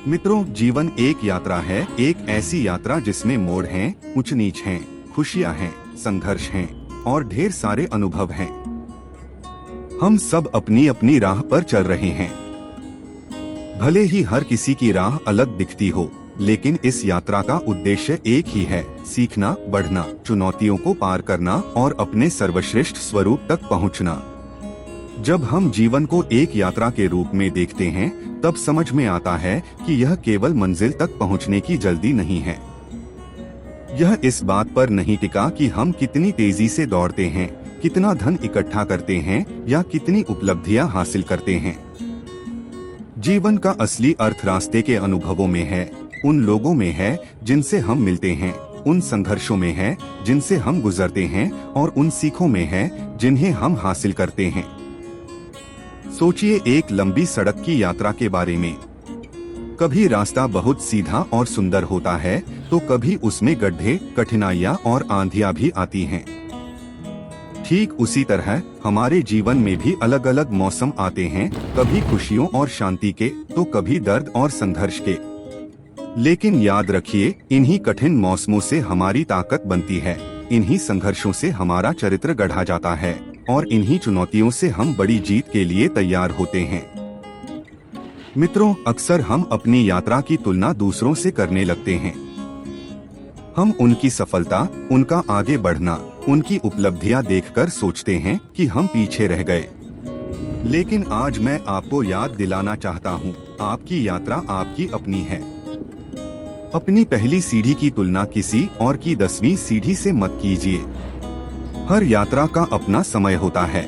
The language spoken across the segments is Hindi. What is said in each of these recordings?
मित्रों, जीवन एक यात्रा है, एक ऐसी यात्रा जिसमें मोड़ हैं, ऊंच नीच हैं, खुशियां हैं, संघर्ष हैं और ढेर सारे अनुभव हैं। हम सब अपनी अपनी राह पर चल रहे हैं। भले ही हर किसी की राह अलग दिखती हो, लेकिन इस यात्रा का उद्देश्य एक ही है, सीखना, बढ़ना, चुनौतियों को पार करना और अपने सर्वश्रेष्ठ स्वरूप तक पहुंचना। जब हम जीवन को एक यात्रा के रूप में देखते हैं, तब समझ में आता है कि यह केवल मंजिल तक पहुंचने की जल्दी नहीं है। यह इस बात पर नहीं टिका कि हम कितनी तेजी से दौड़ते हैं, कितना धन इकट्ठा करते हैं या कितनी उपलब्धियां हासिल करते हैं। जीवन का असली अर्थ रास्ते के अनुभवों में है, उन लोगों में है जिनसे हम मिलते हैं, उन संघर्षों में है जिनसे हम गुजरते हैं और उन सीखों में है जिन्हें हम हासिल करते हैं। सोचिए एक लंबी सड़क की यात्रा के बारे में। कभी रास्ता बहुत सीधा और सुंदर होता है, तो कभी उसमें गड्ढे, कठिनाइयां और आंधियां भी आती हैं। ठीक उसी तरह हमारे जीवन में भी अलग अलग मौसम आते हैं, कभी खुशियों और शांति के, तो कभी दर्द और संघर्ष के। लेकिन याद रखिए, इन्हीं कठिन मौसमों से हमारी ताकत बनती है, इन्हीं संघर्षों से हमारा चरित्र गढ़ा जाता है और इन्हीं चुनौतियों से हम बड़ी जीत के लिए तैयार होते हैं। मित्रों, अक्सर हम अपनी यात्रा की तुलना दूसरों से करने लगते हैं। हम उनकी सफलता, उनका आगे बढ़ना, उनकी उपलब्धियां देखकर सोचते हैं कि हम पीछे रह गए। लेकिन आज मैं आपको याद दिलाना चाहता हूँ, आपकी यात्रा आपकी अपनी है। अपनी पहली सीढ़ी की तुलना किसी और की 10वीं सीढ़ी से मत कीजिए। हर यात्रा का अपना समय होता है।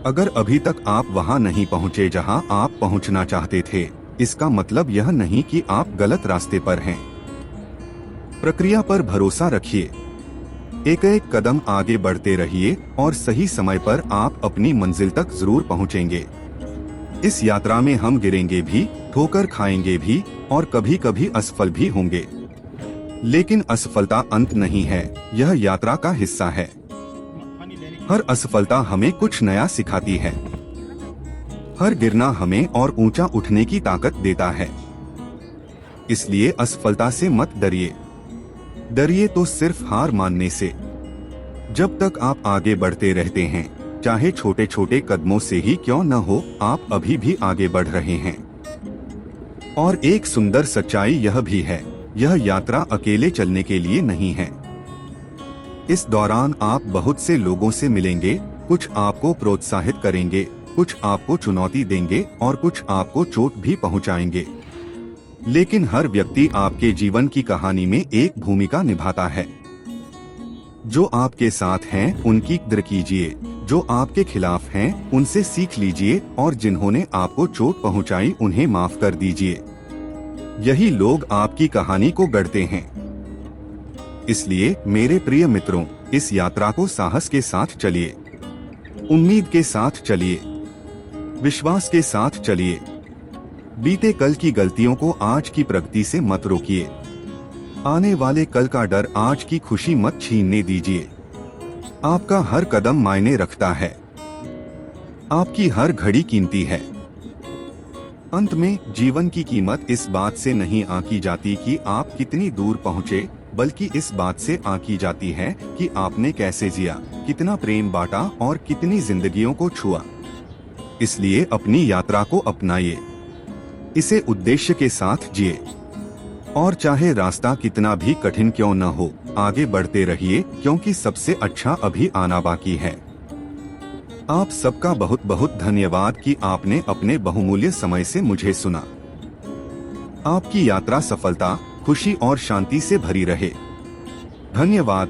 अगर अभी तक आप वहां नहीं पहुंचे जहां आप पहुंचना चाहते थे, इसका मतलब यह नहीं कि आप गलत रास्ते पर हैं। प्रक्रिया पर भरोसा रखिए, एक एक कदम आगे बढ़ते रहिए और सही समय पर आप अपनी मंजिल तक जरूर पहुंचेंगे। इस यात्रा में हम गिरेंगे भी, ठोकर खाएंगे भी और कभी कभी असफल भी होंगे। लेकिन असफलता अंत नहीं है, यह यात्रा का हिस्सा है। हर असफलता हमें कुछ नया सिखाती है। हर गिरना हमें और ऊंचा उठने की ताकत देता है। इसलिए असफलता से मत डरिए। डरिए तो सिर्फ हार मानने से। जब तक आप आगे बढ़ते रहते हैं, चाहे छोटे छोटे कदमों से ही क्यों न हो, आप अभी भी आगे बढ़ रहे हैं। और एक सुंदर सच्चाई यह भी है, यह यात्रा अकेले चलने के लिए नहीं है। इस दौरान आप बहुत से लोगों से मिलेंगे, कुछ आपको प्रोत्साहित करेंगे, कुछ आपको चुनौती देंगे और कुछ आपको चोट भी पहुंचाएंगे। लेकिन हर व्यक्ति आपके जीवन की कहानी में एक भूमिका निभाता है। जो आपके साथ हैं उनकी कद्र कीजिए, जो आपके खिलाफ हैं उनसे सीख लीजिए और जिन्होंने आपको चोट पहुंचाई उन्हें माफ कर दीजिए। यही लोग आपकी कहानी को गढ़ते हैं। इसलिए मेरे प्रिय मित्रों, इस यात्रा को साहस के साथ चलिए, उम्मीद के साथ चलिए, विश्वास के साथ चलिए। बीते कल की गलतियों को आज की प्रगति से मत रोकिए। आने वाले कल का डर आज की खुशी मत छीनने दीजिए। आपका हर कदम मायने रखता है, आपकी हर घड़ी कीमती है। अंत में जीवन की कीमत इस बात से नहीं आंकी जाती कि आप कितनी दूर पहुंचे, बल्कि इस बात से आंकी जाती है कि आपने कैसे जिया, कितना प्रेम बांटा और कितनी जिंदगियों को छुआ। इसलिए अपनी यात्रा को अपनाइए, इसे उद्देश्य के साथ जिए और चाहे रास्ता कितना भी कठिन क्यों न हो, आगे बढ़ते रहिए, क्योंकि सबसे अच्छा अभी आना बाकी है। आप सबका बहुत बहुत धन्यवाद कि आपने अपने बहुमूल्य समय से मुझे सुना। आपकी यात्रा सफलता, खुशी और शांति से भरी रहे। धन्यवाद।